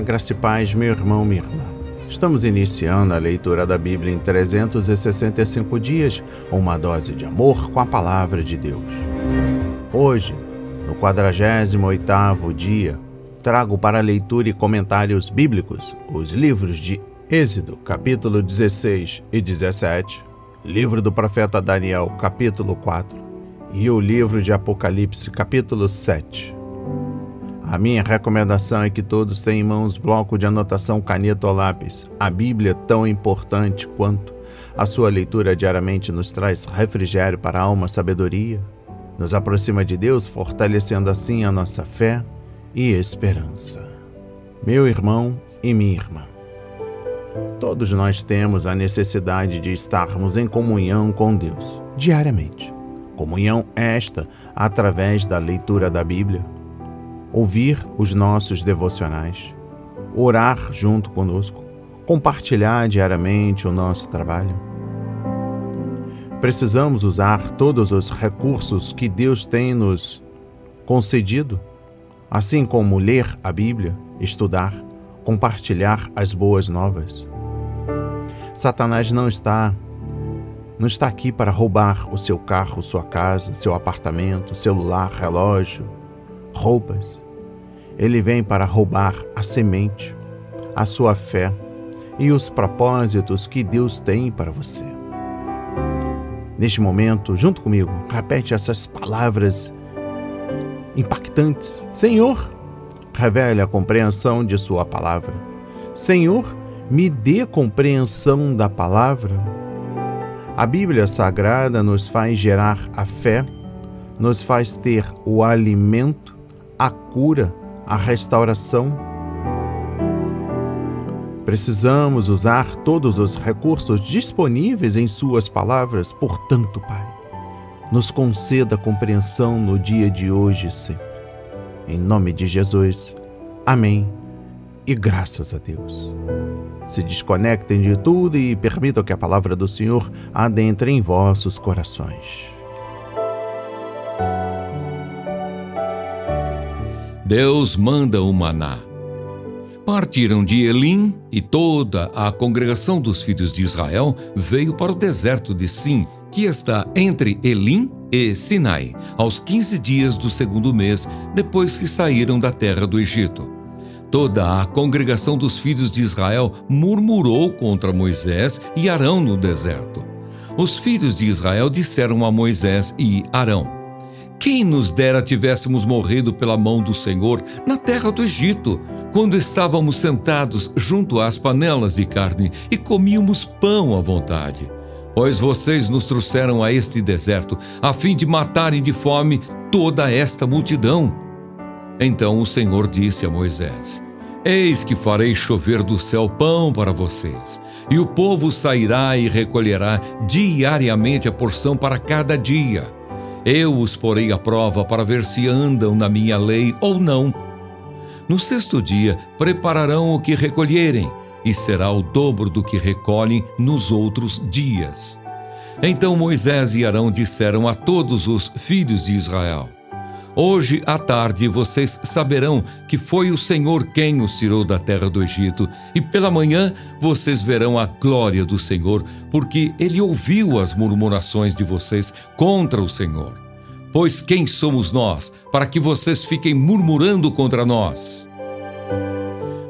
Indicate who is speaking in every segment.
Speaker 1: graça e paz, meu irmão, minha irmã. Estamos iniciando a leitura da Bíblia em 365 dias, uma dose de amor com a Palavra de Deus. Hoje, no 48º dia, trago para leitura e comentários bíblicos os livros de Êxodo, capítulo 16 e 17, livro do profeta Daniel, capítulo 4, e o livro de Apocalipse, capítulo 7. A minha recomendação é que todos tenham em mãos bloco de anotação, caneta ou lápis. A Bíblia, tão importante quanto a sua leitura diariamente, nos traz refrigério para a alma, sabedoria, nos aproxima de Deus, fortalecendo assim a nossa fé e esperança. Meu irmão e minha irmã, todos nós temos a necessidade de estarmos em comunhão com Deus, diariamente. Comunhão esta através da leitura da Bíblia, ouvir os nossos devocionais, orar junto conosco, compartilhar diariamente o nosso trabalho. Precisamos usar todos os recursos que Deus tem nos concedido, assim como ler a Bíblia, estudar, compartilhar as boas novas. Satanás não está aqui para roubar o seu carro, sua casa, seu apartamento, celular, relógio, roupas. Ele vem para roubar a semente, a sua fé e os propósitos que Deus tem para você. Neste momento, junto comigo, repete essas palavras impactantes. Senhor, revele a compreensão de sua palavra. Senhor, me dê compreensão da palavra. A Bíblia Sagrada nos faz gerar a fé, nos faz ter o alimento, a cura, a restauração. Precisamos usar todos os recursos disponíveis em suas palavras. Portanto, Pai, nos conceda compreensão no dia de hoje e sempre. Em nome de Jesus. Amém. E graças a Deus. Se desconectem de tudo e permitam que a palavra do Senhor adentre em vossos corações.
Speaker 2: Deus manda o maná. Partiram de Elim e toda a congregação dos filhos de Israel veio para o deserto de Sim, que está entre Elim e Sinai, aos 15 dias do segundo mês, depois que saíram da terra do Egito. Toda a congregação dos filhos de Israel murmurou contra Moisés e Arão no deserto. Os filhos de Israel disseram a Moisés e Arão: quem nos dera tivéssemos morrido pela mão do Senhor na terra do Egito, quando estávamos sentados junto às panelas de carne e comíamos pão à vontade. Pois vocês nos trouxeram a este deserto, a fim de matarem de fome toda esta multidão. Então o Senhor disse a Moisés: eis que farei chover do céu pão para vocês, e o povo sairá e recolherá diariamente a porção para cada dia. Eu os porei à prova para ver se andam na minha lei ou não. No sexto dia prepararão o que recolherem, e será o dobro do que recolhem nos outros dias. Então Moisés e Arão disseram a todos os filhos de Israel: hoje à tarde vocês saberão que foi o Senhor quem os tirou da terra do Egito, e pela manhã vocês verão a glória do Senhor, porque Ele ouviu as murmurações de vocês contra o Senhor. Pois quem somos nós, para que vocês fiquem murmurando contra nós?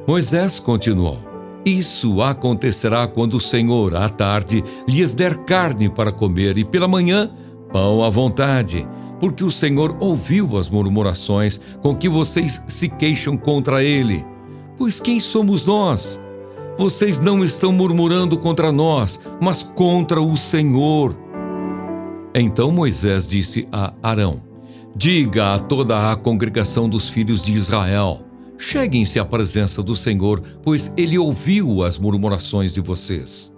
Speaker 2: Moisés continuou: isso acontecerá quando o Senhor, à tarde, lhes der carne para comer, e pela manhã, pão à vontade, porque o Senhor ouviu as murmurações com que vocês se queixam contra Ele. Pois quem somos nós? Vocês não estão murmurando contra nós, mas contra o Senhor. Então Moisés disse a Arão: diga a toda a congregação dos filhos de Israel: cheguem-se à presença do Senhor, pois Ele ouviu as murmurações de vocês.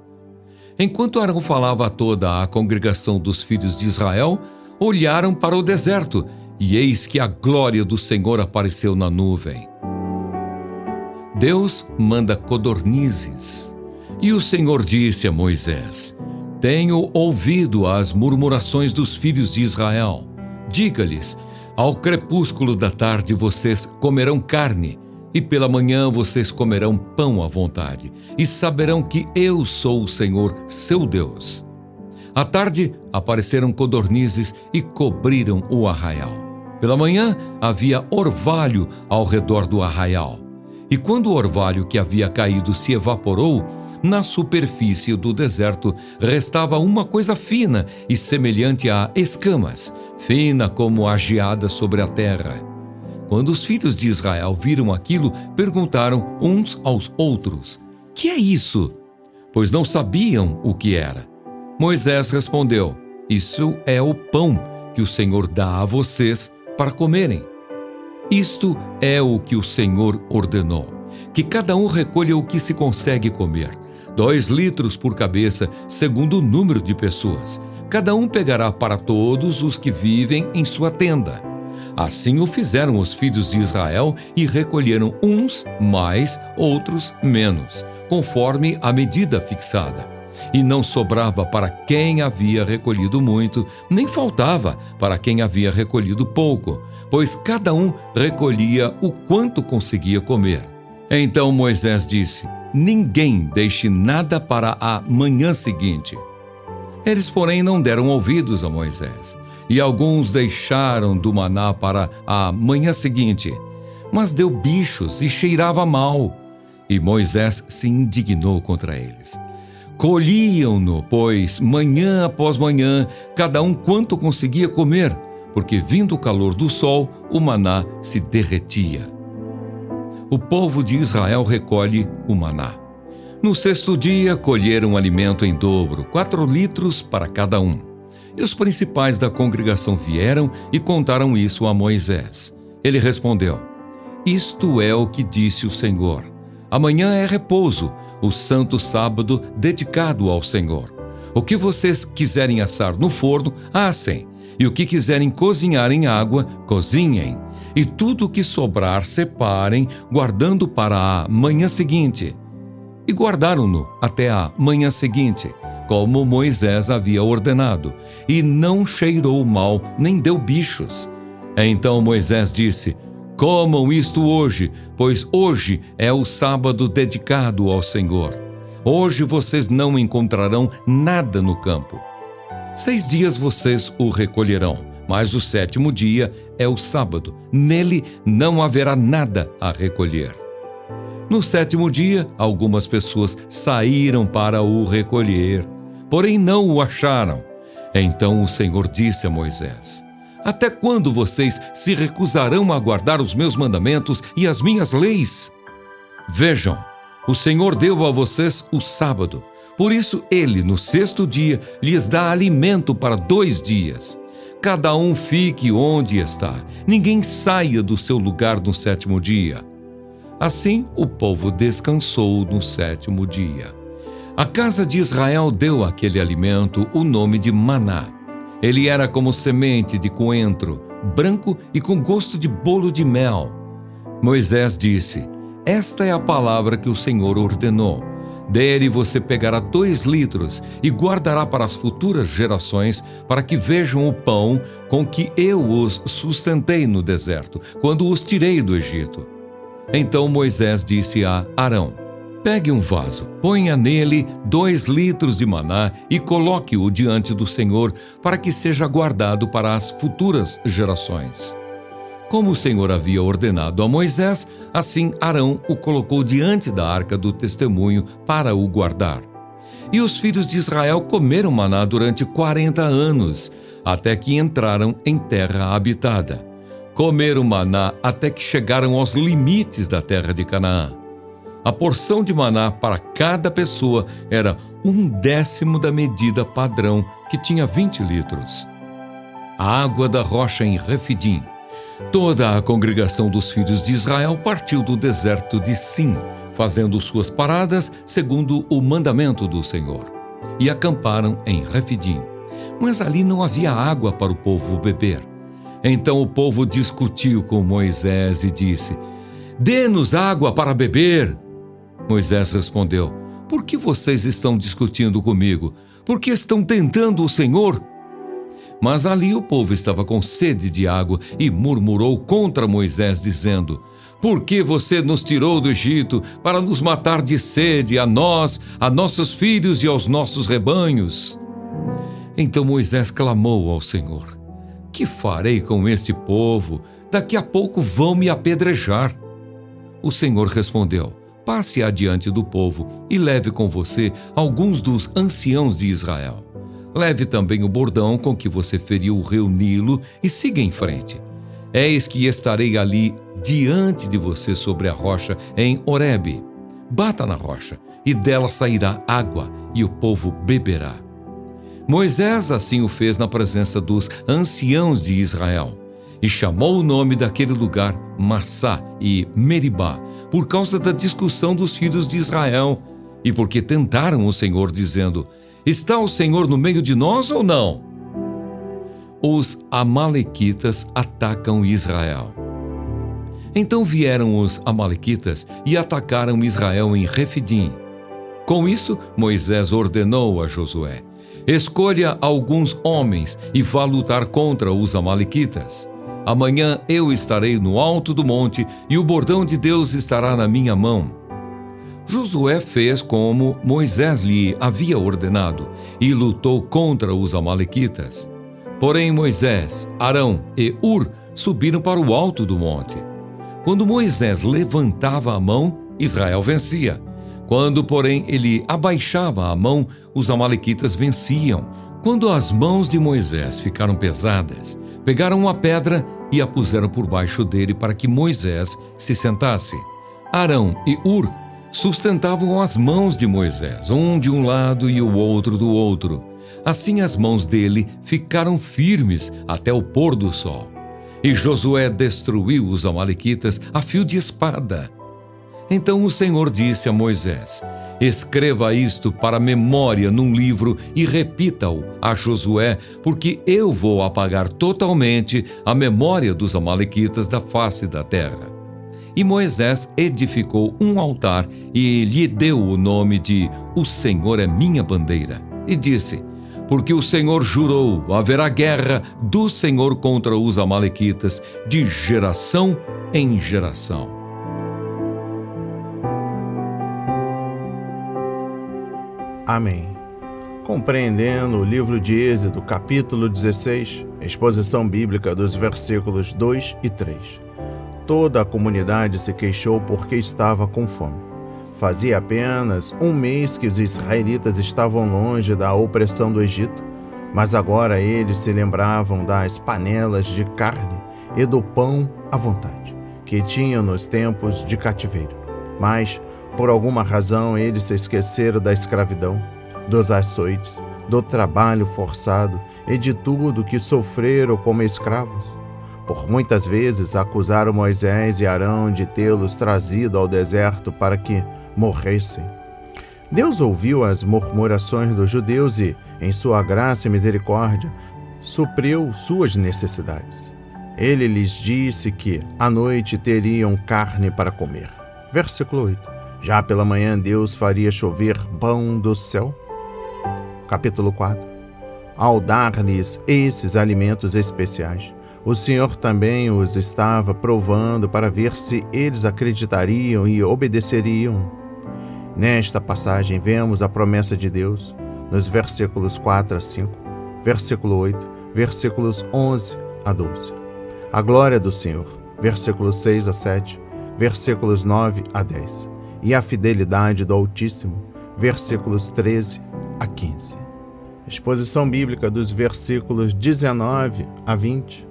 Speaker 2: Enquanto Arão falava a toda a congregação dos filhos de Israel, olharam para o deserto, e eis que a glória do Senhor apareceu na nuvem. Deus manda codornizes. E o Senhor disse a Moisés: tenho ouvido as murmurações dos filhos de Israel. Diga-lhes: ao crepúsculo da tarde vocês comerão carne, e pela manhã vocês comerão pão à vontade, e saberão que eu sou o Senhor, seu Deus. À tarde apareceram codornizes e cobriram o arraial. Pela manhã havia orvalho ao redor do arraial. E quando o orvalho que havia caído se evaporou, na superfície do deserto restava uma coisa fina e semelhante a escamas, fina como a geada sobre a terra. Quando os filhos de Israel viram aquilo, perguntaram uns aos outros: "Que é isso?" Pois não sabiam o que era. Moisés respondeu: "Isso é o pão que o Senhor dá a vocês para comerem. Isto é o que o Senhor ordenou, que cada um recolha o que se consegue comer, 2 litros por cabeça, segundo o número de pessoas. Cada um pegará para todos os que vivem em sua tenda." Assim o fizeram os filhos de Israel e recolheram uns mais, outros menos, conforme a medida fixada. E não sobrava para quem havia recolhido muito, nem faltava para quem havia recolhido pouco, pois cada um recolhia o quanto conseguia comer. Então Moisés disse: "Ninguém deixe nada para a manhã seguinte." Eles, porém, não deram ouvidos a Moisés, e alguns deixaram do maná para a manhã seguinte, mas deu bichos e cheirava mal. E Moisés se indignou contra eles. Colhiam-no, pois, manhã após manhã, cada um quanto conseguia comer, porque, vindo o calor do sol, o maná se derretia. O povo de Israel recolhe o maná. No 6º dia, colheram alimento em dobro, 4 litros para cada um. E os principais da congregação vieram e contaram isso a Moisés. Ele respondeu: "Isto é o que disse o Senhor. Amanhã é repouso, o santo sábado dedicado ao Senhor. O que vocês quiserem assar no forno, assem, e o que quiserem cozinhar em água, cozinhem. E tudo o que sobrar, separem, guardando para a manhã seguinte." E guardaram-no até a manhã seguinte, como Moisés havia ordenado, e não cheirou mal, nem deu bichos. Então Moisés disse: "Comam isto hoje, pois hoje é o sábado dedicado ao Senhor. Hoje vocês não encontrarão nada no campo. 6 dias vocês o recolherão, mas o 7º dia é o sábado. Nele não haverá nada a recolher." No 7º dia, algumas pessoas saíram para o recolher, porém não o acharam. Então o Senhor disse a Moisés: "Até quando vocês se recusarão a guardar os meus mandamentos e as minhas leis? Vejam, o Senhor deu a vocês o sábado. Por isso ele, no 6º dia, lhes dá alimento para 2 dias. Cada um fique onde está. Ninguém saia do seu lugar no 7º dia." Assim, o povo descansou no 7º dia. A casa de Israel deu àquele alimento o nome de maná. Ele era como semente de coentro, branco e com gosto de bolo de mel. Moisés disse: "Esta é a palavra que o Senhor ordenou. Dele você pegará 2 litros e guardará para as futuras gerações, para que vejam o pão com que eu os sustentei no deserto, quando os tirei do Egito." Então Moisés disse a Arão: "Pegue um vaso, ponha nele 2 litros de maná e coloque-o diante do Senhor, para que seja guardado para as futuras gerações." Como o Senhor havia ordenado a Moisés, assim Arão o colocou diante da arca do testemunho para o guardar. E os filhos de Israel comeram maná durante 40 anos, até que entraram em terra habitada. Comeram maná até que chegaram aos limites da terra de Canaã. A porção de maná para cada pessoa era 1/10 da medida padrão, que tinha 20 litros. A água da rocha em Refidim. Toda a congregação dos filhos de Israel partiu do deserto de Sim, fazendo suas paradas segundo o mandamento do Senhor, e acamparam em Refidim. Mas ali não havia água para o povo beber. Então o povo discutiu com Moisés e disse: "Dê-nos água para beber." Moisés respondeu: "Por que vocês estão discutindo comigo? Por que estão tentando o Senhor?" Mas ali o povo estava com sede de água e murmurou contra Moisés, dizendo: Por que você nos tirou do Egito para nos matar de sede, a nós, a nossos filhos e aos nossos rebanhos? Então Moisés clamou ao Senhor: Que farei com este povo? Daqui a pouco vão me apedrejar. O Senhor respondeu: Passe adiante do povo e leve com você alguns dos anciãos de Israel. Leve também o bordão com que você feriu o rio Nilo e siga em frente. Eis que estarei ali diante de você sobre a rocha em Horebe. Bata na rocha, e dela sairá água, e o povo beberá. Moisés assim o fez na presença dos anciãos de Israel, e chamou o nome daquele lugar Massá e Meribá, por causa da discussão dos filhos de Israel, e porque tentaram o Senhor, dizendo: Está o Senhor no meio de nós ou não? Os amalequitas atacam Israel. Então vieram os amalequitas e atacaram Israel em Refidim. Com isso, Moisés ordenou a Josué: Escolha alguns homens e vá lutar contra os amalequitas. Amanhã eu estarei no alto do monte e o bordão de Deus estará na minha mão. Josué fez como Moisés lhe havia ordenado e lutou contra os amalequitas. Porém Moisés, Arão e Hur subiram para o alto do monte. Quando Moisés levantava a mão, Israel vencia. Quando, porém, ele abaixava a mão, os amalequitas venciam. Quando as mãos de Moisés ficaram pesadas, pegaram uma pedra e a puseram por baixo dele para que Moisés se sentasse. Arão e Hur sustentavam as mãos de Moisés, um de um lado e o outro do outro. Assim as mãos dele ficaram firmes até o pôr do sol. E Josué destruiu os amalequitas a fio de espada. Então o Senhor disse a Moisés: Escreva isto para memória num livro e repita-o a Josué, porque eu vou apagar totalmente a memória dos amalequitas da face da terra. E Moisés edificou um altar e lhe deu o nome de O Senhor é minha bandeira. E disse: Porque o Senhor jurou, haverá guerra do Senhor contra os amalequitas de geração em geração.
Speaker 1: Amém. Compreendendo o livro de Êxodo, capítulo 16, exposição bíblica dos versículos 2 e 3. Toda a comunidade se queixou porque estava com fome. Fazia apenas um mês que os israelitas estavam longe da opressão do Egito, mas agora eles se lembravam das panelas de carne e do pão à vontade, que tinham nos tempos de cativeiro. Mas, por alguma razão, eles se esqueceram da escravidão, dos açoites, do trabalho forçado e de tudo que sofreram como escravos. Por muitas vezes acusaram Moisés e Arão de tê-los trazido ao deserto para que morressem. Deus ouviu as murmurações dos judeus e, em sua graça e misericórdia, supriu suas necessidades. Ele lhes disse que à noite teriam carne para comer. Versículo 8. Já pela manhã Deus faria chover pão do céu. Capítulo 4. Ao dar-lhes esses alimentos especiais, o Senhor também os estava provando para ver se eles acreditariam e obedeceriam. Nesta passagem vemos a promessa de Deus nos versículos 4 a 5, versículo 8, versículos 11 a 12. A glória do Senhor, versículos 6 a 7, versículos 9 a 10. E a fidelidade do Altíssimo, versículos 13 a 15. Exposição bíblica dos versículos 19 a 20.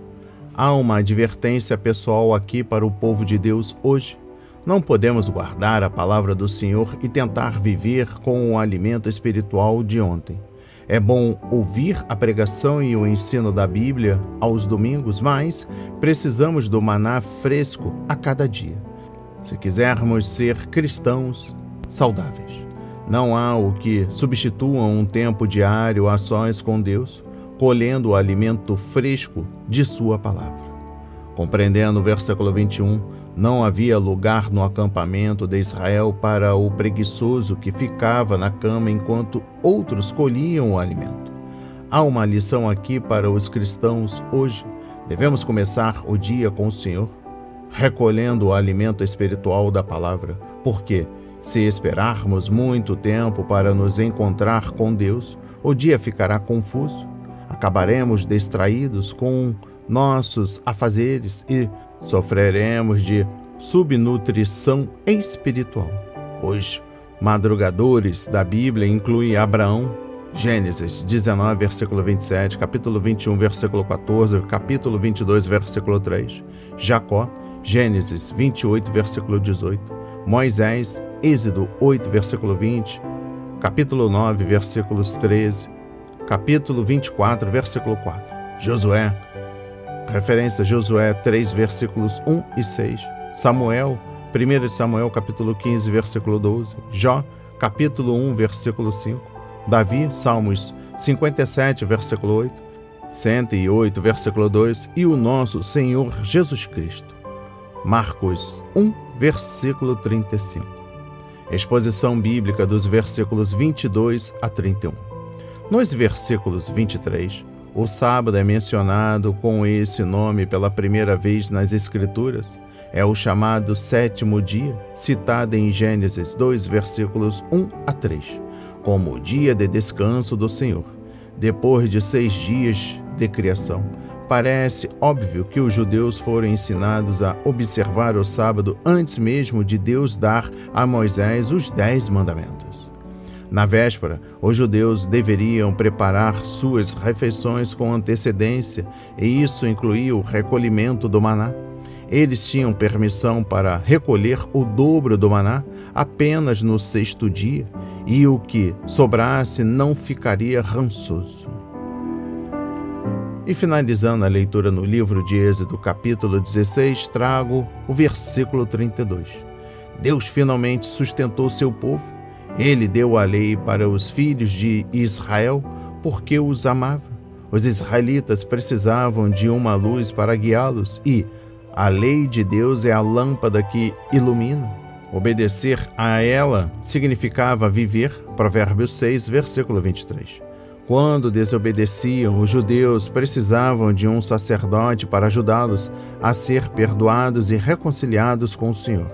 Speaker 1: Há uma advertência pessoal aqui para o povo de Deus hoje. Não podemos guardar a palavra do Senhor e tentar viver com o alimento espiritual de ontem. É bom ouvir a pregação e o ensino da Bíblia aos domingos, mas precisamos do maná fresco a cada dia, se quisermos ser cristãos saudáveis. Não há o que substitua um tempo diário a sós com Deus, colhendo o alimento fresco de sua palavra. Compreendendo o versículo 21, não havia lugar no acampamento de Israel para o preguiçoso que ficava na cama enquanto outros colhiam o alimento. Há uma lição aqui para os cristãos hoje. Devemos começar o dia com o Senhor, recolhendo o alimento espiritual da palavra, porque, se esperarmos muito tempo para nos encontrar com Deus, o dia ficará confuso, acabaremos distraídos com nossos afazeres e sofreremos de subnutrição espiritual. Os madrugadores da Bíblia incluem Abraão, Gênesis 19, versículo 27, capítulo 21, versículo 14, capítulo 22, versículo 3, Jacó, Gênesis 28, versículo 18, Moisés, Êxodo 8, versículo 20, capítulo 9, versículos 13, capítulo 24, versículo 4, Josué, referência a Josué 3, versículos 1 e 6, Samuel, 1 Samuel, capítulo 15, versículo 12, Jó, capítulo 1, versículo 5, Davi, Salmos 57, versículo 8, 108, versículo 2, e o nosso Senhor Jesus Cristo. Marcos 1, versículo 35. Exposição bíblica dos versículos 22 a 31. Nos versículos 23, o sábado é mencionado com esse nome pela primeira vez nas Escrituras. É o chamado sétimo dia, citado em Gênesis 2, versículos 1 a 3, como o dia de descanso do Senhor. Depois de 6 dias de criação, parece óbvio que os judeus foram ensinados a observar o sábado antes mesmo de Deus dar a Moisés os 10 mandamentos. Na véspera, os judeus deveriam preparar suas refeições com antecedência, e isso incluía o recolhimento do maná. Eles tinham permissão para recolher o dobro do maná apenas no 6º dia, e o que sobrasse não ficaria rançoso. E finalizando a leitura no livro de Êxodo, capítulo 16, trago o versículo 32. Deus finalmente sustentou seu povo. Ele deu a lei para os filhos de Israel porque os amava. Os israelitas precisavam de uma luz para guiá-los e a lei de Deus é a lâmpada que ilumina. Obedecer a ela significava viver. Provérbios 6, versículo 23. Quando desobedeciam, os judeus precisavam de um sacerdote para ajudá-los a ser perdoados e reconciliados com o Senhor.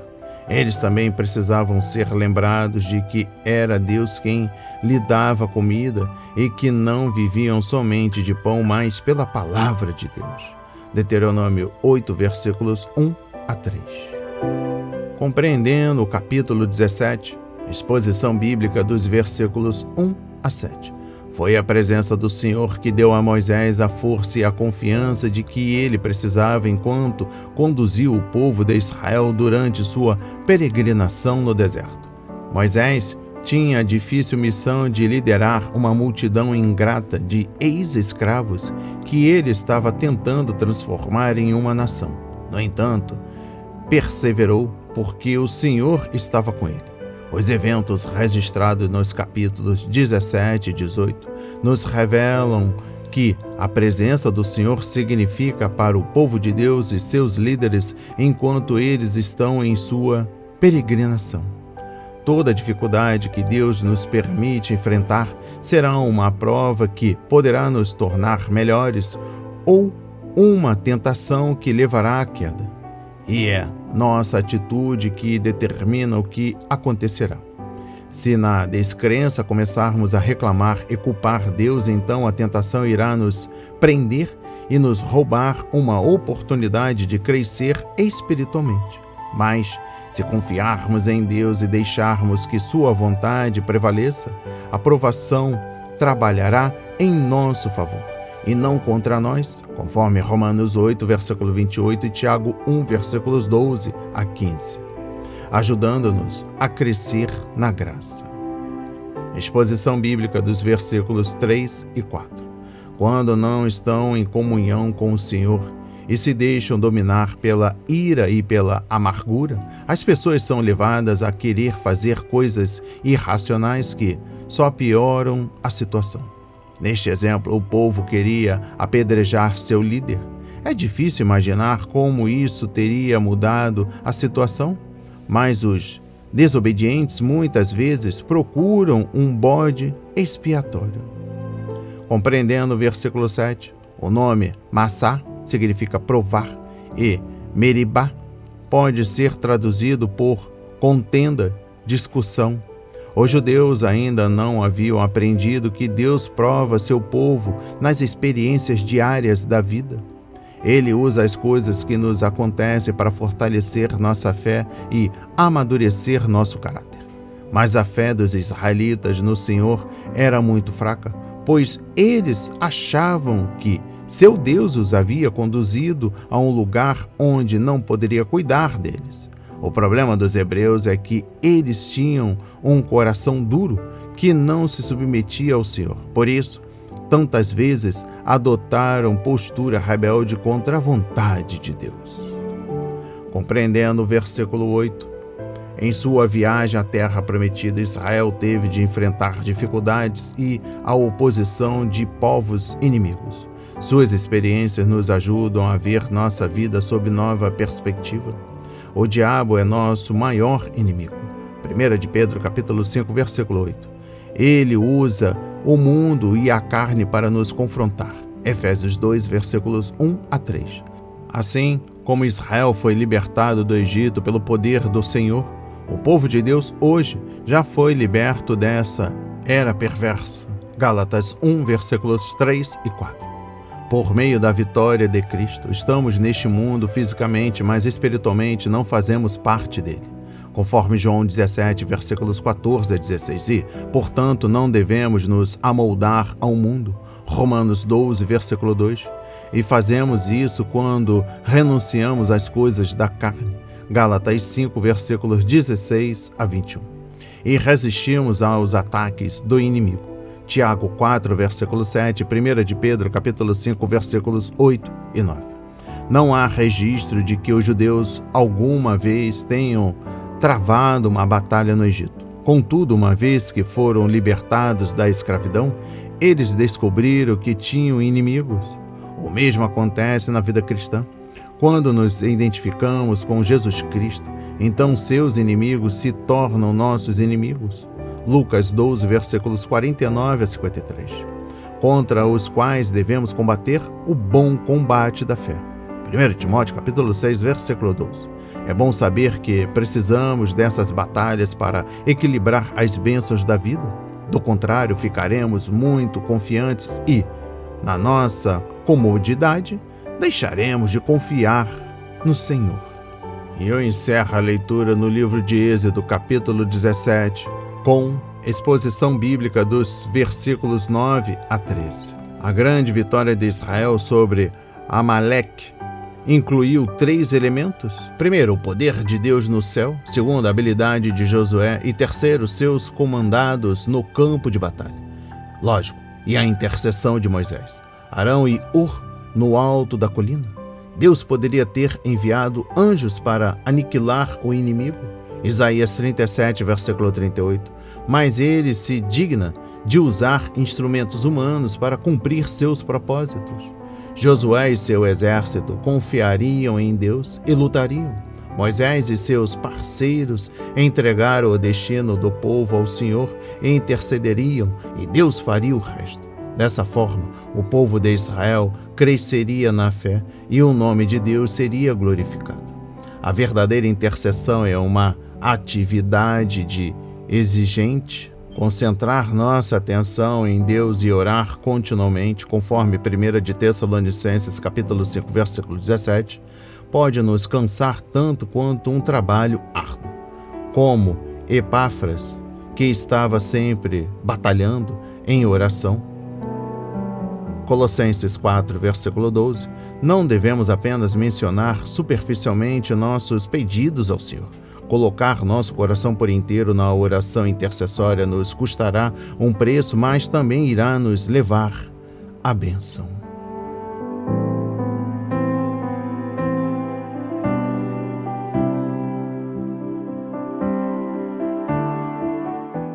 Speaker 1: Eles também precisavam ser lembrados de que era Deus quem lhe dava comida e que não viviam somente de pão, mas pela palavra de Deus. Deuteronômio 8, versículos 1 a 3. Compreendendo o capítulo 17, exposição bíblica dos versículos 1 a 7. Foi a presença do Senhor que deu a Moisés a força e a confiança de que ele precisava enquanto conduziu o povo de Israel durante sua peregrinação no deserto. Moisés tinha a difícil missão de liderar uma multidão ingrata de ex-escravos que ele estava tentando transformar em uma nação. No entanto, perseverou porque o Senhor estava com ele. Os eventos registrados nos capítulos 17 e 18 nos revelam que a presença do Senhor significa para o povo de Deus e seus líderes enquanto eles estão em sua peregrinação. Toda dificuldade que Deus nos permite enfrentar será uma prova que poderá nos tornar melhores ou uma tentação que levará à queda. E é nossa atitude que determina o que acontecerá. Se na descrença começarmos a reclamar e culpar Deus, então a tentação irá nos prender e nos roubar uma oportunidade de crescer espiritualmente. Mas, se confiarmos em Deus e deixarmos que sua vontade prevaleça, a provação trabalhará em nosso favor e não contra nós, conforme Romanos 8, versículo 28 e Tiago 1, versículos 12 a 15, ajudando-nos a crescer na graça. Exposição bíblica dos versículos 3 e 4. Quando não estão em comunhão com o Senhor e se deixam dominar pela ira e pela amargura, as pessoas são levadas a querer fazer coisas irracionais que só pioram a situação. Neste exemplo, o povo queria apedrejar seu líder. É difícil imaginar como isso teria mudado a situação, mas os desobedientes muitas vezes procuram um bode expiatório. Compreendendo o versículo 7, o nome Massá significa provar e Meribá pode ser traduzido por contenda, discussão. Os judeus ainda não haviam aprendido que Deus prova seu povo nas experiências diárias da vida. Ele usa as coisas que nos acontecem para fortalecer nossa fé e amadurecer nosso caráter. Mas a fé dos israelitas no Senhor era muito fraca, pois eles achavam que seu Deus os havia conduzido a um lugar onde não poderia cuidar deles. O problema dos hebreus é que eles tinham um coração duro que não se submetia ao Senhor. Por isso, tantas vezes adotaram postura rebelde contra a vontade de Deus. Compreendendo o versículo 8, em sua viagem à terra prometida, Israel teve de enfrentar dificuldades e a oposição de povos inimigos. Suas experiências nos ajudam a ver nossa vida sob nova perspectiva. O diabo é nosso maior inimigo. 1 de Pedro, capítulo 5, versículo 8. Ele usa o mundo e a carne para nos confrontar. Efésios 2, versículos 1 a 3. Assim como Israel foi libertado do Egito pelo poder do Senhor, o povo de Deus hoje já foi liberto dessa era perversa. Gálatas 1, versículos 3 e 4. Por meio da vitória de Cristo, estamos neste mundo fisicamente, mas espiritualmente não fazemos parte dele. Conforme João 17, versículos 14 a 16. E, portanto, não devemos nos amoldar ao mundo. Romanos 12, versículo 2. E fazemos isso quando renunciamos às coisas da carne. Gálatas 5, versículos 16 a 21. E resistimos aos ataques do inimigo. Tiago 4, versículo 7, 1 de Pedro, capítulo 5, versículos 8 e 9. Não há registro de que os judeus alguma vez tenham travado uma batalha no Egito. Contudo, uma vez que foram libertados da escravidão, eles descobriram que tinham inimigos. O mesmo acontece na vida cristã. Quando nos identificamos com Jesus Cristo, então seus inimigos se tornam nossos inimigos. Lucas 12, versículos 49 a 53, contra os quais devemos combater o bom combate da fé. 1 Timóteo, capítulo 6, versículo 12. É bom saber que precisamos dessas batalhas para equilibrar as bênçãos da vida. Do contrário, ficaremos muito confiantes e, na nossa comodidade, deixaremos de confiar no Senhor. E eu encerro a leitura no livro de Êxodo, capítulo 17, com exposição bíblica dos versículos 9 a 13. A grande vitória de Israel sobre Amaleque incluiu 3 elementos. Primeiro, o poder de Deus no céu. Segundo, a habilidade de Josué. E terceiro, seus comandados no campo de batalha. Lógico, e a intercessão de Moisés, Arão e Hur no alto da colina. Deus poderia ter enviado anjos para aniquilar o inimigo. Isaías 37, versículo 38. Mas ele se digna de usar instrumentos humanos para cumprir seus propósitos. Josué e seu exército confiariam em Deus e lutariam. Moisés e seus parceiros entregaram o destino do povo ao Senhor e intercederiam, e Deus faria o resto. Dessa forma, o povo de Israel cresceria na fé e o nome de Deus seria glorificado. A verdadeira intercessão é uma atividade exigente, concentrar nossa atenção em Deus e orar continuamente, conforme 1 de Tessalonicenses, capítulo 5, versículo 17, pode nos cansar tanto quanto um trabalho árduo. Como Epáfras, que estava sempre batalhando em oração. Colossenses 4, versículo 12, não devemos apenas mencionar superficialmente nossos pedidos ao Senhor. Colocar nosso coração por inteiro na oração intercessória nos custará um preço, mas também irá nos levar à bênção.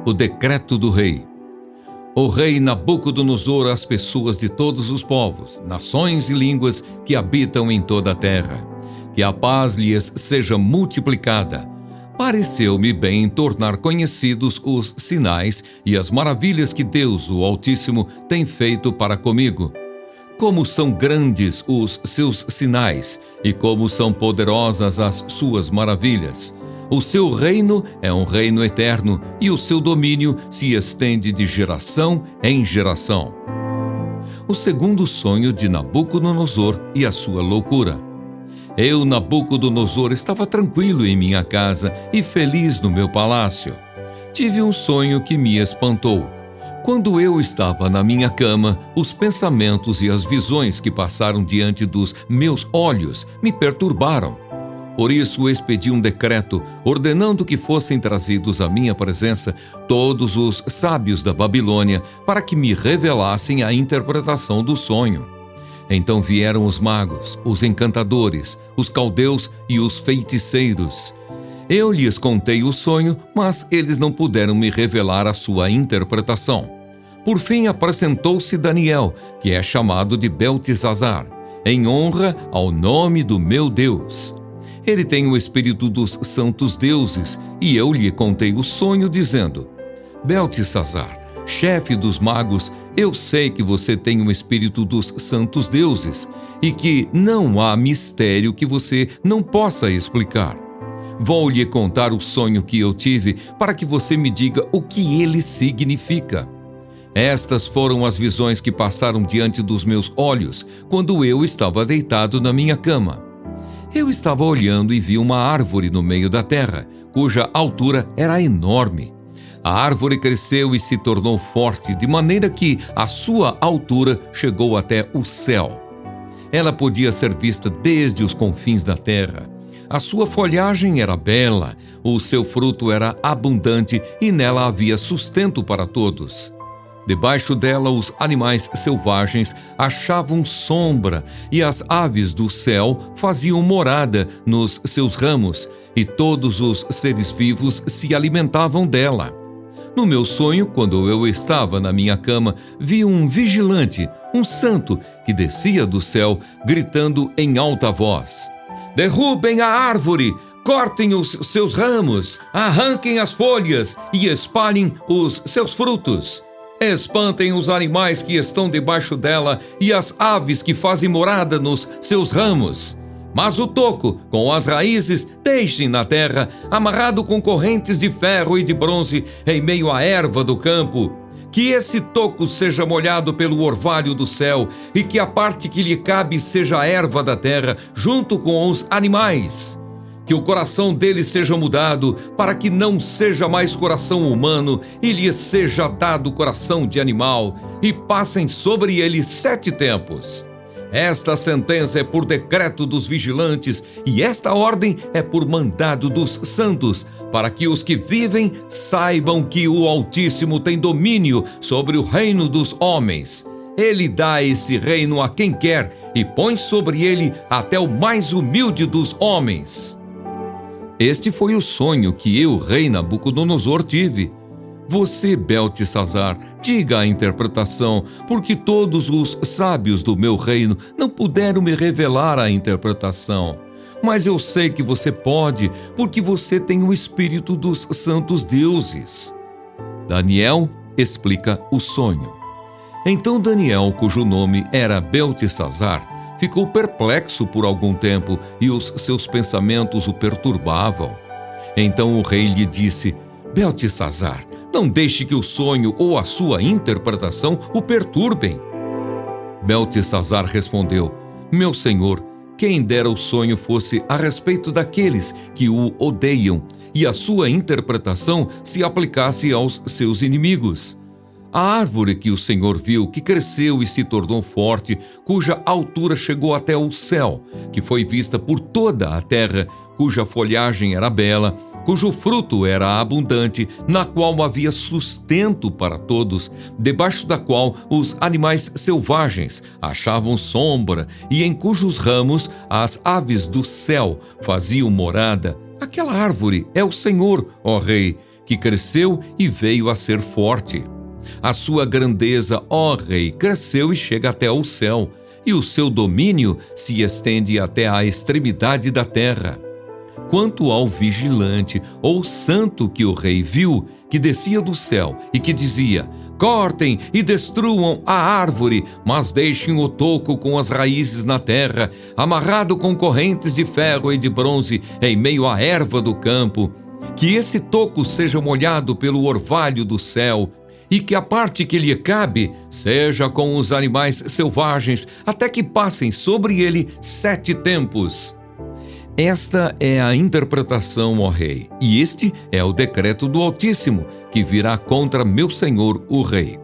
Speaker 2: O decreto do rei. O rei Nabucodonosor às pessoas de todos os povos, nações e línguas que habitam em toda a terra. Que a paz lhes seja multiplicada. Pareceu-me bem tornar conhecidos os sinais e as maravilhas que Deus, o Altíssimo, tem feito para comigo. Como são grandes os seus sinais e como são poderosas as suas maravilhas. O seu reino é um reino eterno e o seu domínio se estende de geração em geração. O segundo sonho de Nabucodonosor e a sua loucura. Eu, Nabucodonosor, estava tranquilo em minha casa e feliz no meu palácio. Tive um sonho que me espantou. Quando eu estava na minha cama, os pensamentos e as visões que passaram diante dos meus olhos me perturbaram. Por isso expedi um decreto ordenando que fossem trazidos à minha presença todos os sábios da Babilônia para que me revelassem a interpretação do sonho. Então vieram os magos, os encantadores, os caldeus e os feiticeiros. Eu lhes contei o sonho, mas eles não puderam me revelar a sua interpretação. Por fim apresentou-se Daniel, que é chamado de Beltesazar, em honra ao nome do meu Deus. Ele tem o espírito dos santos deuses, e eu lhe contei o sonho, dizendo: Beltesazar, chefe dos magos, eu sei que você tem o espírito dos santos deuses, e que não há mistério que você não possa explicar. Vou lhe contar o sonho que eu tive, para que você me diga o que ele significa. Estas foram as visões que passaram diante dos meus olhos, quando eu estava deitado na minha cama. Eu estava olhando e vi uma árvore no meio da terra, cuja altura era enorme. A árvore cresceu e se tornou forte, de maneira que a sua altura chegou até o céu. Ela podia ser vista desde os confins da terra. A sua folhagem era bela, o seu fruto era abundante e nela havia sustento para todos. Debaixo dela, os animais selvagens achavam sombra e as aves do céu faziam morada nos seus ramos, e todos os seres vivos se alimentavam dela. No meu sonho, quando eu estava na minha cama, vi um vigilante, um santo, que descia do céu, gritando em alta voz: Derrubem a árvore! Cortem os seus ramos, arranquem as folhas e espalhem os seus frutos. Espantem os animais que estão debaixo dela e as aves que fazem morada nos seus ramos. Mas o toco, com as raízes, deixem na terra, amarrado com correntes de ferro e de bronze, em meio à erva do campo. Que esse toco seja molhado pelo orvalho do céu, e que a parte que lhe cabe seja a erva da terra, junto com os animais. Que o coração dele seja mudado, para que não seja mais coração humano, e lhe seja dado coração de animal, e passem sobre ele 7 tempos. Esta sentença é por decreto dos vigilantes, e esta ordem é por mandado dos santos, para que os que vivem saibam que o Altíssimo tem domínio sobre o reino dos homens. Ele dá esse reino a quem quer, e põe sobre ele até o mais humilde dos homens. Este foi o sonho que eu, rei Nabucodonosor, tive. Você, Beltesazar, diga a interpretação, porque todos os sábios do meu reino não puderam me revelar a interpretação. Mas eu sei que você pode, porque você tem o espírito dos santos deuses. Daniel explica o sonho. Então Daniel, cujo nome era Beltesazar, ficou perplexo por algum tempo e os seus pensamentos o perturbavam. Então o rei lhe disse: Beltesazar, não deixe que o sonho ou a sua interpretação o perturbem. Beltesazar respondeu: Meu senhor, quem dera o sonho fosse a respeito daqueles que o odeiam e a sua interpretação se aplicasse aos seus inimigos. A árvore que o Senhor viu, que cresceu e se tornou forte, cuja altura chegou até o céu, que foi vista por toda a terra, cuja folhagem era bela, cujo fruto era abundante, na qual havia sustento para todos, debaixo da qual os animais selvagens achavam sombra e em cujos ramos as aves do céu faziam morada. Aquela árvore é o Senhor, ó Rei, que cresceu e veio a ser forte. A sua grandeza, ó Rei, cresceu e chega até o céu, e o seu domínio se estende até a extremidade da terra. Quanto ao vigilante ou santo que o rei viu, que descia do céu e que dizia: cortem e destruam a árvore, mas deixem o toco com as raízes na terra, amarrado com correntes de ferro e de bronze em meio à erva do campo. Que esse toco seja molhado pelo orvalho do céu, e que a parte que lhe cabe seja com os animais selvagens, até que passem sobre ele 7 tempos. Esta é a interpretação, ó rei, e este é o decreto do Altíssimo, que virá contra meu senhor, o rei.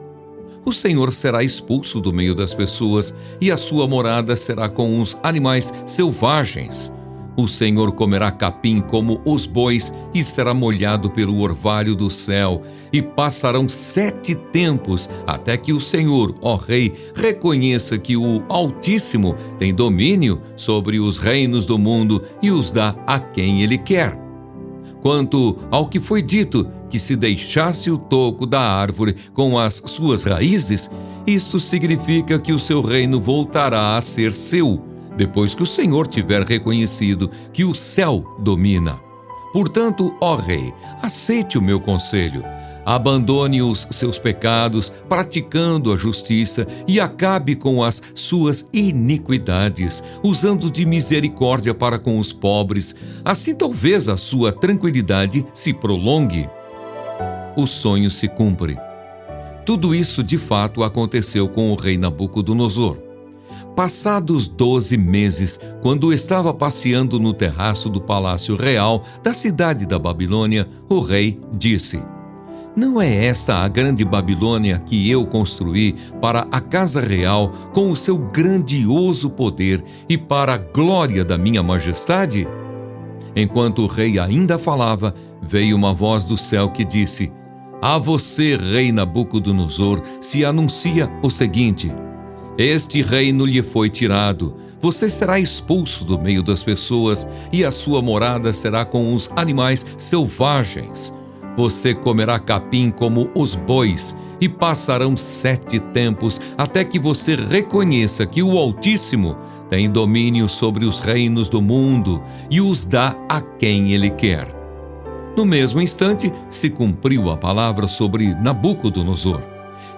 Speaker 2: O Senhor será expulso do meio das pessoas, e a sua morada será com os animais selvagens. O Senhor comerá capim como os bois, e será molhado pelo orvalho do céu, e passarão 7 tempos, até que o Senhor, ó rei, reconheça que o Altíssimo tem domínio sobre os reinos do mundo e os dá a quem ele quer. Quanto ao que foi dito, que se deixasse o toco da árvore com as suas raízes, isto significa que o seu reino voltará a ser seu, depois que o Senhor tiver reconhecido que o céu domina. Portanto, ó rei, aceite o meu conselho. Abandone os seus pecados, praticando a justiça, e acabe com as suas iniquidades, usando de misericórdia para com os pobres. Assim talvez a sua tranquilidade se prolongue. O sonho se cumpre. Tudo isso de fato aconteceu com o rei Nabucodonosor. Passados 12 meses, quando estava passeando no terraço do palácio real da cidade da Babilônia, o rei disse: Não é esta a grande Babilônia que eu construí para a casa real com o seu grandioso poder e para a glória da minha majestade? Enquanto o rei ainda falava, veio uma voz do céu que disse: A você, rei Nabucodonosor, se anuncia o seguinte: Este reino lhe foi tirado. Você será expulso do meio das pessoas, e a sua morada será com os animais selvagens. Você comerá capim como os bois, e passarão 7 tempos até que você reconheça que o Altíssimo tem domínio sobre os reinos do mundo e os dá a quem ele quer. No mesmo instante, se cumpriu a palavra sobre Nabucodonosor.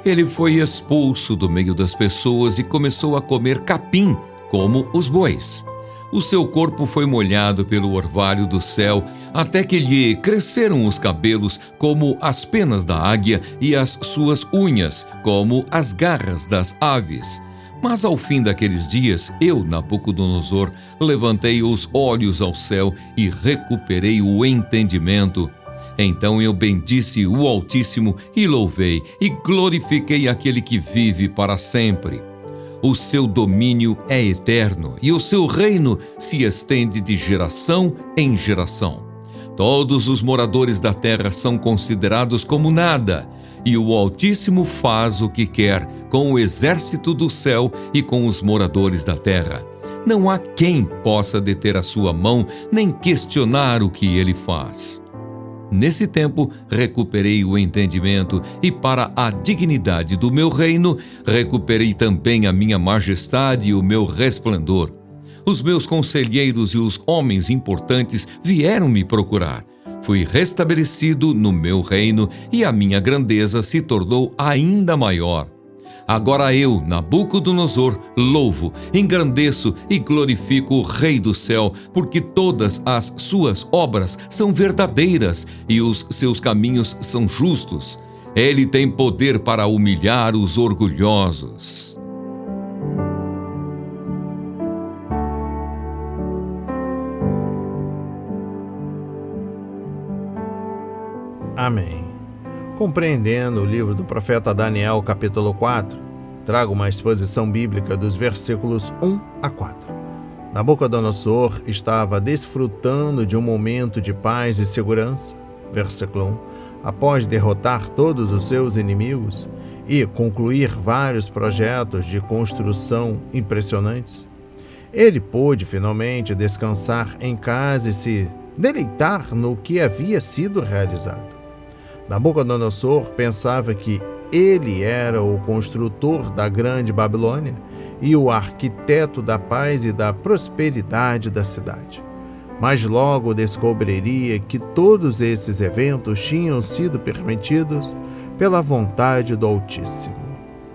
Speaker 2: Ele foi expulso do meio das pessoas e começou a comer capim, como os bois. O seu corpo foi molhado pelo orvalho do céu, até que lhe cresceram os cabelos como as penas da águia e as suas unhas como as garras das aves. Mas ao fim daqueles dias, eu, Nabucodonosor, levantei os olhos ao céu e recuperei o entendimento. Então eu bendisse o Altíssimo e louvei e glorifiquei aquele que vive para sempre. O seu domínio é eterno e o seu reino se estende de geração em geração. Todos os moradores da terra são considerados como nada, e o Altíssimo faz o que quer com o exército do céu e com os moradores da terra. Não há quem possa deter a sua mão nem questionar o que ele faz. Nesse tempo, recuperei o entendimento e, para a dignidade do meu reino, recuperei também a minha majestade e o meu resplendor. Os meus conselheiros e os homens importantes vieram me procurar. Fui restabelecido no meu reino e a minha grandeza se tornou ainda maior. Agora eu, Nabucodonosor, louvo, engrandeço e glorifico o Rei do céu, porque todas as suas obras são verdadeiras e os seus caminhos são justos. Ele tem poder para humilhar os orgulhosos.
Speaker 1: Amém. Compreendendo o livro do profeta Daniel, capítulo 4, trago uma exposição bíblica dos versículos 1 a 4. Nabucodonosor estava desfrutando de um momento de paz e segurança, versículo 1, após derrotar todos os seus inimigos e concluir vários projetos de construção impressionantes. Ele pôde finalmente descansar em casa e se deleitar no que havia sido realizado. Nabucodonosor pensava que ele era o construtor da grande Babilônia e o arquiteto da paz e da prosperidade da cidade. Mas logo descobriria que todos esses eventos tinham sido permitidos pela vontade do Altíssimo.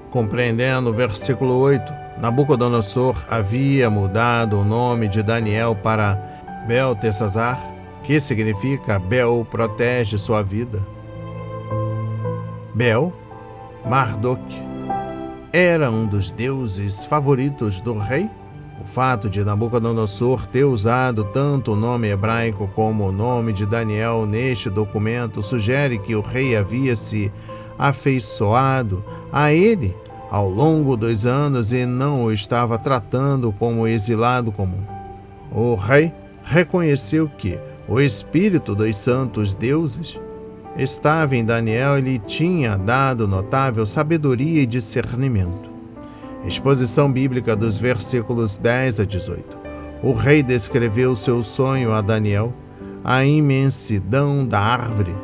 Speaker 1: Compreendendo o versículo 8, Nabucodonosor havia mudado o nome de Daniel para Beltesazar, que significa Bel protege sua vida. Bel, Marduk, era um dos deuses favoritos do rei. O fato de Nabucodonosor ter usado tanto o nome hebraico como o nome de Daniel neste documento sugere que o rei havia se afeiçoado a ele ao longo dos anos e não o estava tratando como exilado comum. O rei reconheceu que o espírito dos santos deuses estava em Daniel e lhe tinha dado notável sabedoria e discernimento. Exposição bíblica dos versículos 10 a 18. O rei descreveu seu sonho a Daniel, a imensidão da árvore.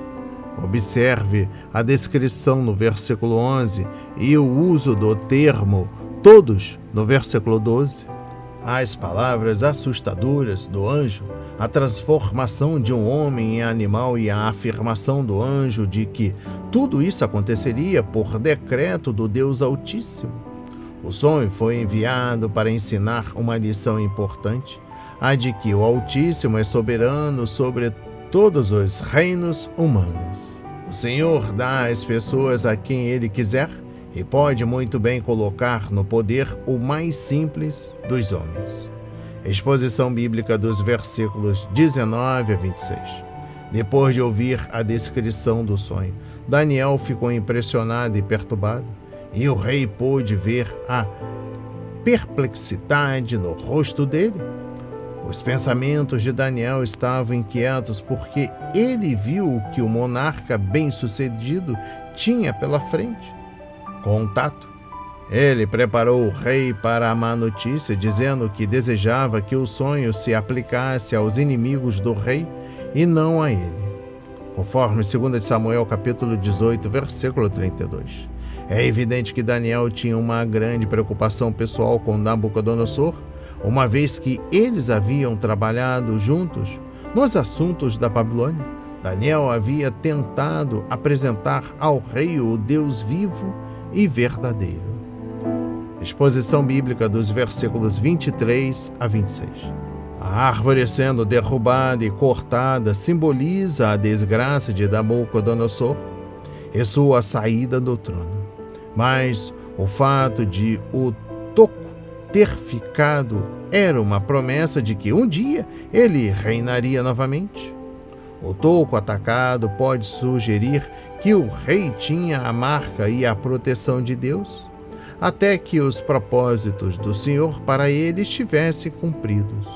Speaker 1: Observe a descrição no versículo 11 e o uso do termo todos no versículo 12. As palavras assustadoras do anjo, a transformação de um homem em animal e a afirmação do anjo de que tudo isso aconteceria por decreto do Deus Altíssimo. O sonho foi enviado para ensinar uma lição importante, a de que o Altíssimo é soberano sobre todos os reinos humanos. O Senhor dá às pessoas a quem Ele quiser e pode muito bem colocar no poder o mais simples dos homens. Exposição bíblica dos versículos 19 a 26. Depois de ouvir a descrição do sonho, Daniel ficou impressionado e perturbado, e o rei pôde ver a perplexidade no rosto dele. Os pensamentos de Daniel estavam inquietos porque ele viu o que o monarca bem-sucedido tinha pela frente. Contato. Ele preparou o rei para a má notícia, dizendo que desejava que o sonho se aplicasse aos inimigos do rei e não a ele. Conforme 2 Samuel capítulo 18, versículo 32. É evidente que Daniel tinha uma grande preocupação pessoal com Nabucodonosor, uma vez que eles haviam trabalhado juntos nos assuntos da Babilônia. Daniel havia tentado apresentar ao rei o Deus vivo e verdadeiro. Exposição bíblica dos versículos 23 a 26. A árvore sendo derrubada e cortada simboliza a desgraça de Nabucodonosor e sua saída do trono. Mas o fato de o toco ter ficado era uma promessa de que um dia ele reinaria novamente. O toco atacado pode sugerir que o rei tinha a marca e a proteção de Deus, até que os propósitos do Senhor para ele estivessem cumpridos.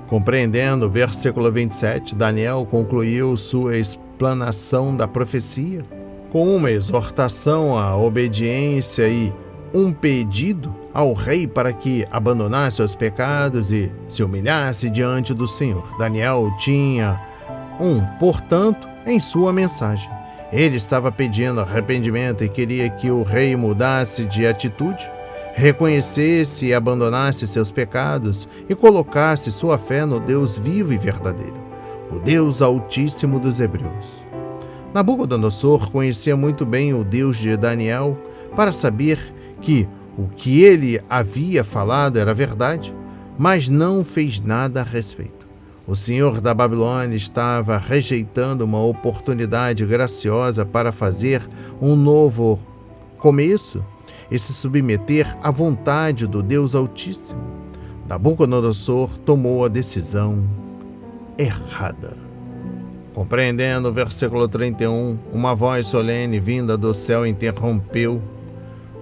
Speaker 1: Compreendendo o versículo 27, Daniel concluiu sua explanação da profecia com uma exortação à obediência e um pedido ao rei para que abandonasse os pecados e se humilhasse diante do Senhor. Daniel tinha portanto, em sua mensagem. Ele estava pedindo arrependimento e queria que o rei mudasse de atitude, reconhecesse e abandonasse seus pecados e colocasse sua fé no Deus vivo e verdadeiro, o Deus Altíssimo dos Hebreus. Nabucodonosor conhecia muito bem o Deus de Daniel para saber que o que ele havia falado era verdade, mas não fez nada a respeito. O Senhor da Babilônia estava rejeitando uma oportunidade graciosa para fazer um novo começo e se submeter à vontade do Deus Altíssimo. Nabucodonosor tomou a decisão errada. Compreendendo o versículo 31, uma voz solene vinda do céu interrompeu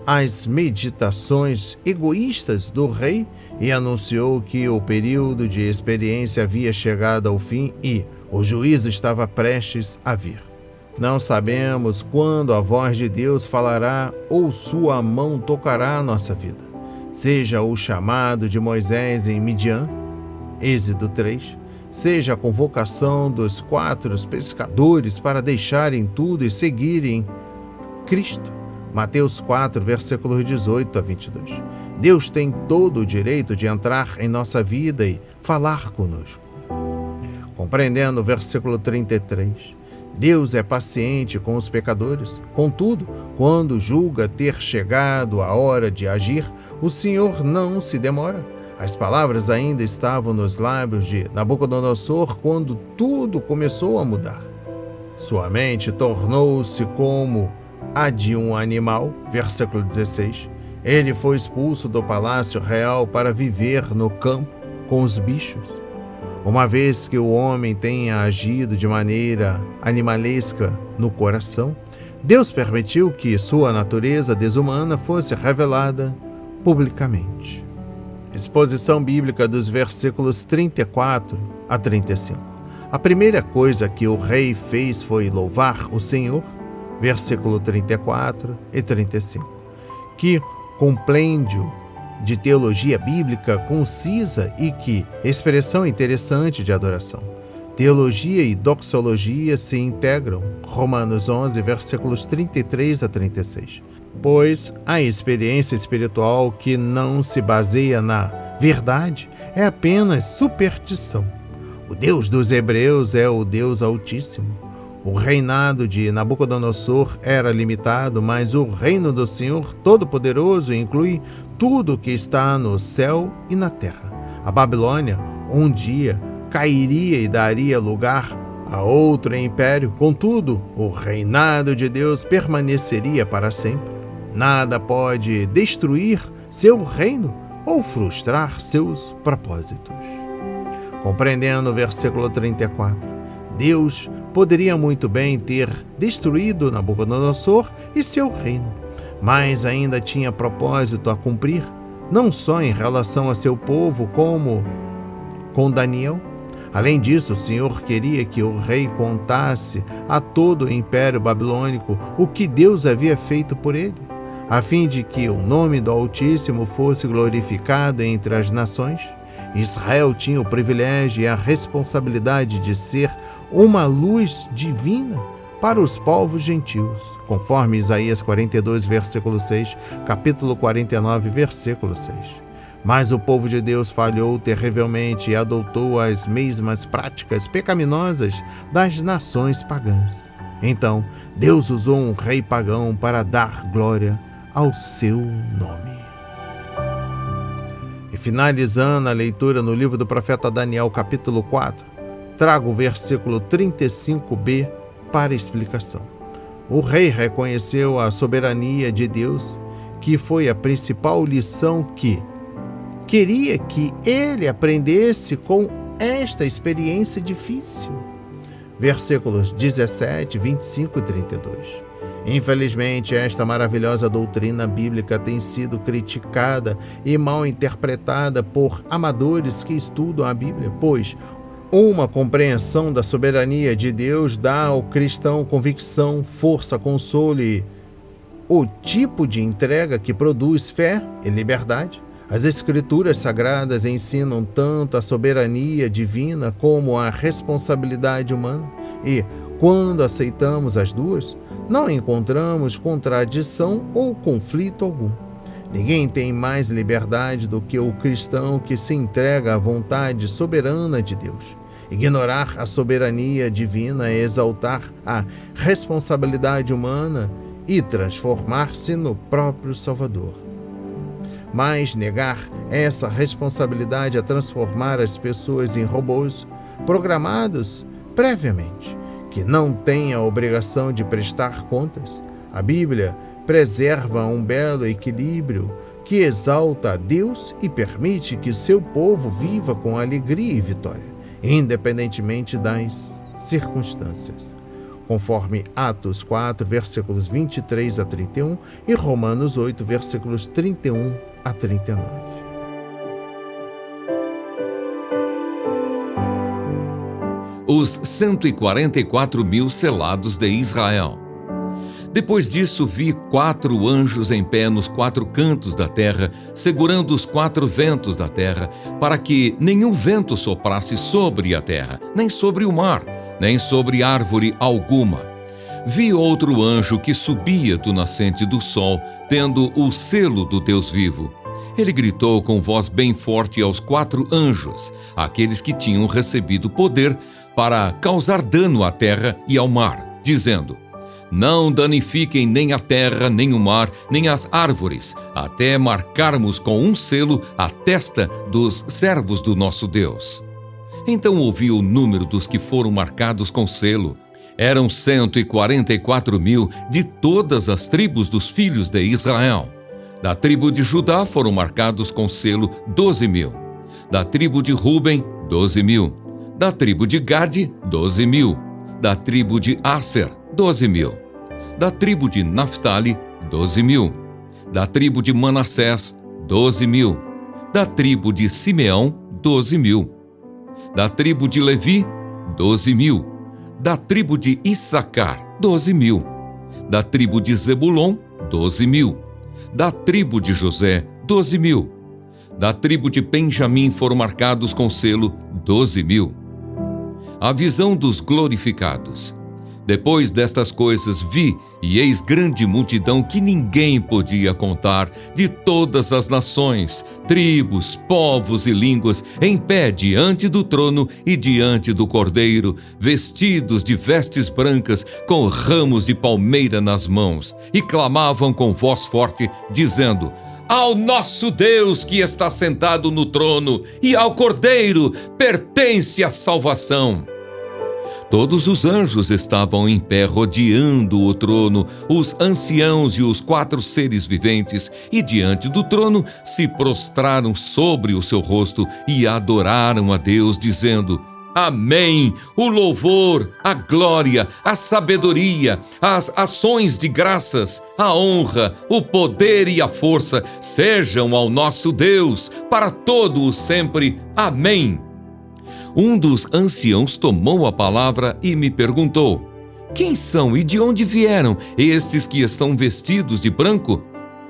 Speaker 1: as meditações egoístas do rei e anunciou que o período de experiência havia chegado ao fim e o juízo estava prestes a vir. Não sabemos quando a voz de Deus falará ou sua mão tocará a nossa vida. Seja o chamado de Moisés em Midian, Êxodo 3, seja a convocação dos 4 pescadores para deixarem tudo e seguirem Cristo, Mateus 4, versículos 18 a 22. Deus tem todo o direito de entrar em nossa vida e falar conosco. Compreendendo o versículo 33, Deus é paciente com os pecadores. Contudo, quando julga ter chegado a hora de agir, o Senhor não se demora. As palavras ainda estavam nos lábios de Nabucodonosor quando tudo começou a mudar. Sua mente tornou-se como a de um animal, versículo 16. Ele foi expulso do palácio real para viver no campo com os bichos. Uma vez que o homem tenha agido de maneira animalesca no coração, Deus permitiu que sua natureza desumana fosse revelada publicamente. Exposição bíblica dos versículos 34 a 35. A primeira coisa que o rei fez foi louvar o Senhor, versículo 34 e 35. Que complêndio de teologia bíblica concisa e que expressão interessante de adoração. Teologia e doxologia se integram. Romanos 11, versículos 33 a 36. Pois a experiência espiritual que não se baseia na verdade é apenas superstição. O Deus dos Hebreus é o Deus Altíssimo. O reinado de Nabucodonosor era limitado, mas o reino do Senhor Todo-Poderoso inclui tudo que está no céu e na terra. A Babilônia, um dia, cairia e daria lugar a outro império. Contudo, o reinado de Deus permaneceria para sempre. Nada pode destruir seu reino ou frustrar seus propósitos. Compreendendo o versículo 34, Deus poderia muito bem ter destruído Nabucodonosor e seu reino, mas ainda tinha propósito a cumprir, não só em relação a seu povo, como com Daniel. Além disso, o Senhor queria que o rei contasse a todo o império babilônico o que Deus havia feito por ele, a fim de que o nome do Altíssimo fosse glorificado entre as nações. Israel tinha o privilégio e a responsabilidade de ser uma luz divina para os povos gentios, conforme Isaías 42, versículo 6, capítulo 49, versículo 6. Mas o povo de Deus falhou terrivelmente e adotou as mesmas práticas pecaminosas das nações pagãs. Então, Deus usou um rei pagão para dar glória ao seu nome. E finalizando a leitura no livro do profeta Daniel, capítulo 4, trago o versículo 35b para explicação. O rei reconheceu a soberania de Deus, que foi a principal lição que queria que ele aprendesse com esta experiência difícil. Versículos 17, 25 e 32. Infelizmente, esta maravilhosa doutrina bíblica tem sido criticada e mal interpretada por amadores que estudam a Bíblia, pois uma compreensão da soberania de Deus dá ao cristão convicção, força, consolo e o tipo de entrega que produz fé e liberdade. As Escrituras Sagradas ensinam tanto a soberania divina como a responsabilidade humana, e, quando aceitamos as duas, não encontramos contradição ou conflito algum. Ninguém tem mais liberdade do que o cristão que se entrega à vontade soberana de Deus. Ignorar a soberania divina é exaltar a responsabilidade humana e transformar-se no próprio Salvador. Mas negar essa responsabilidade é transformar as pessoas em robôs programados previamente, que não têm a obrigação de prestar contas. A Bíblia preserva um belo equilíbrio que exalta a Deus e permite que seu povo viva com alegria e vitória, independentemente das circunstâncias, conforme Atos 4, versículos 23 a 31 e Romanos 8, versículos 31 a 39.
Speaker 2: Os 144 mil selados de Israel. Depois disso, vi 4 anjos em pé nos 4 cantos da terra, segurando os 4 ventos da terra, para que nenhum vento soprasse sobre a terra, nem sobre o mar, nem sobre árvore alguma. Vi outro anjo que subia do nascente do sol, tendo o selo do Deus vivo. Ele gritou com voz bem forte aos 4 anjos, aqueles que tinham recebido poder, para causar dano à terra e ao mar, dizendo: não danifiquem nem a terra, nem o mar, nem as árvores, até marcarmos com um selo a testa dos servos do nosso Deus. Então ouvi o número dos que foram marcados com selo. Eram 144.000 de todas as tribos dos filhos de Israel. Da tribo de Judá foram marcados com selo 12.000. Da tribo de Ruben, 12.000. Da tribo de Gade, 12.000. Da tribo de Asser, 12.000. Da tribo de Naphtali, 12.000. Da tribo de Manassés, 12.000. Da tribo de Simeão, 12.000. Da tribo de Levi, 12.000. Da tribo de Issacar, 12.000. Da tribo de Zebulon, 12.000. Da tribo de José, 12.000. Da tribo de Benjamim foram marcados com selo 12.000. A visão dos glorificados. Depois destas coisas vi, e eis grande multidão que ninguém podia contar, de todas as nações, tribos, povos e línguas, em pé diante do trono e diante do Cordeiro, vestidos de vestes brancas, com ramos de palmeira nas mãos, e clamavam com voz forte, dizendo: ao nosso Deus que está sentado no trono, e ao Cordeiro pertence a salvação. Todos os anjos estavam em pé rodeando o trono, os anciãos e os 4 seres viventes, e diante do trono se prostraram sobre o seu rosto e adoraram a Deus, dizendo: amém! O louvor, a glória, a sabedoria, as ações de graças, a honra, o poder e a força sejam ao nosso Deus, para todo o sempre. Amém! Um dos anciãos tomou a palavra e me perguntou: quem são e de onde vieram estes que estão vestidos de branco?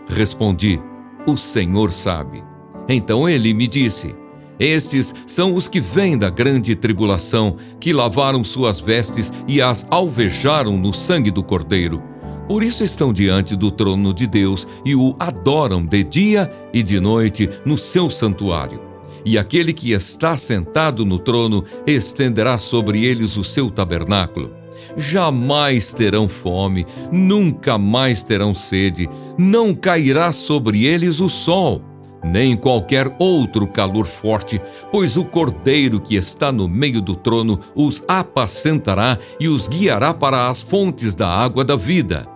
Speaker 2: Respondi: o Senhor sabe. Então ele me disse: estes são os que vêm da grande tribulação, que lavaram suas vestes e as alvejaram no sangue do Cordeiro. Por isso estão diante do trono de Deus e o adoram de dia e de noite no seu santuário. E aquele que está sentado no trono estenderá sobre eles o seu tabernáculo. Jamais terão fome, nunca mais terão sede, não cairá sobre eles o sol, nem qualquer outro calor forte, pois o Cordeiro que está no meio do trono os apacentará e os guiará para as fontes da água da vida.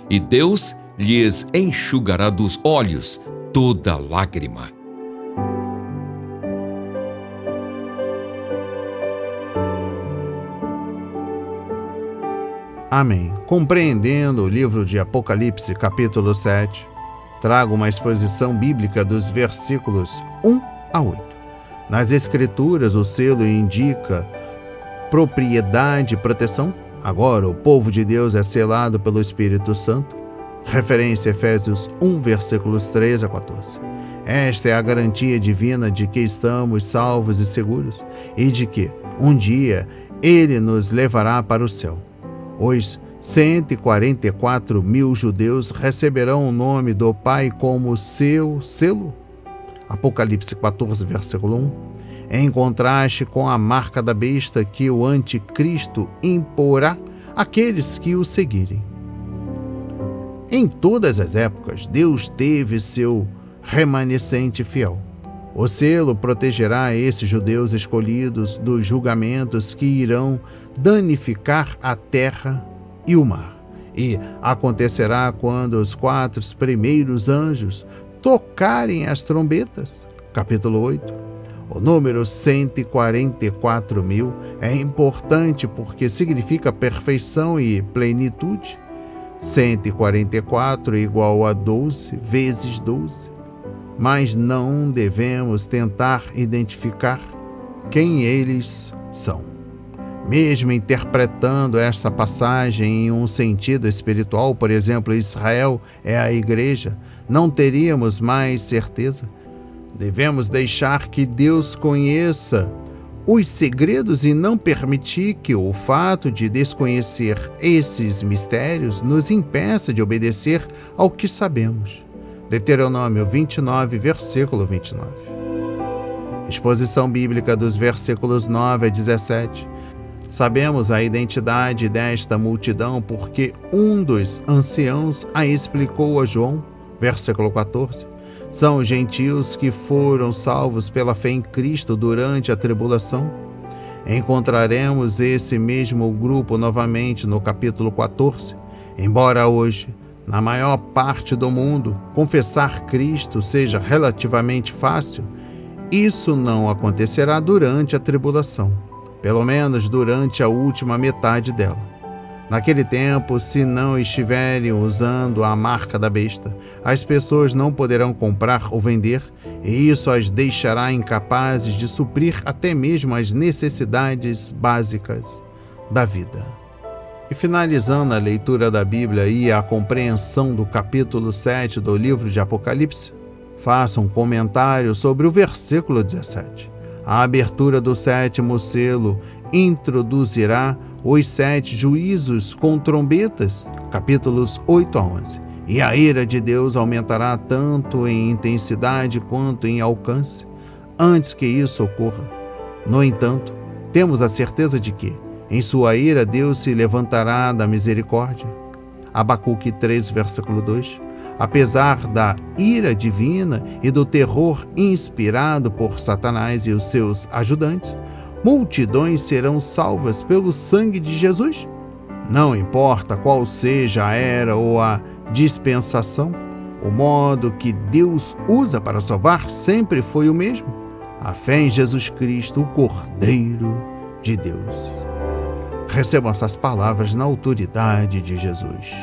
Speaker 2: E Deus lhes enxugará dos olhos toda lágrima.
Speaker 1: Amém. Compreendendo o livro de Apocalipse, capítulo 7, trago uma exposição bíblica dos versículos 1 a 8. Nas Escrituras, o selo indica propriedade e proteção. Agora, o povo de Deus é selado pelo Espírito Santo. Referência a Efésios 1, versículos 13 a 14. Esta é a garantia divina de que estamos salvos e seguros e de que, um dia, Ele nos levará para o céu. Os 144.000 judeus receberão o nome do Pai como seu selo. Apocalipse 14, versículo 1. Em contraste com a marca da besta que o anticristo imporá àqueles que o seguirem. Em todas as épocas, Deus teve seu remanescente fiel. O selo protegerá esses judeus escolhidos dos julgamentos que irão danificar a terra e o mar. E acontecerá quando os 4 primeiros anjos tocarem as trombetas. Capítulo 8. O número 144.000 é importante porque significa perfeição e plenitude. 144 igual a 12 vezes 12. Mas não devemos tentar identificar quem eles são. Mesmo interpretando esta passagem em um sentido espiritual, por exemplo, Israel é a igreja, não teríamos mais certeza. Devemos deixar que Deus conheça os segredos e não permitir que o fato de desconhecer esses mistérios nos impeça de obedecer ao que sabemos. Deuteronômio 29, versículo 29. Exposição bíblica dos versículos 9 a 17. Sabemos a identidade desta multidão porque um dos anciãos a explicou a João, versículo 14. São os gentios que foram salvos pela fé em Cristo durante a tribulação. Encontraremos esse mesmo grupo novamente no capítulo 14. Embora hoje, na maior parte do mundo, confessar Cristo seja relativamente fácil, isso não acontecerá durante a tribulação, pelo menos durante a última metade dela. Naquele tempo, se não estiverem usando a marca da besta, as pessoas não poderão comprar ou vender, e isso as deixará incapazes de suprir até mesmo as necessidades básicas da vida. E finalizando a leitura da Bíblia e a compreensão do capítulo 7 do livro de Apocalipse, faço um comentário sobre o versículo 17. A abertura do 7º selo introduzirá os 7 juízos com trombetas, capítulos 8 a 11. E a ira de Deus aumentará tanto em intensidade quanto em alcance, antes que isso ocorra. No entanto, temos a certeza de que, em sua ira, Deus se levantará da misericórdia. Abacuque 3, versículo 2. Apesar da ira divina e do terror inspirado por Satanás e os seus ajudantes, multidões serão salvas pelo sangue de Jesus. Não importa qual seja a era ou a dispensação, o modo que Deus usa para salvar sempre foi o mesmo: a fé em Jesus Cristo, o Cordeiro de Deus. Recebam essas palavras na autoridade de Jesus.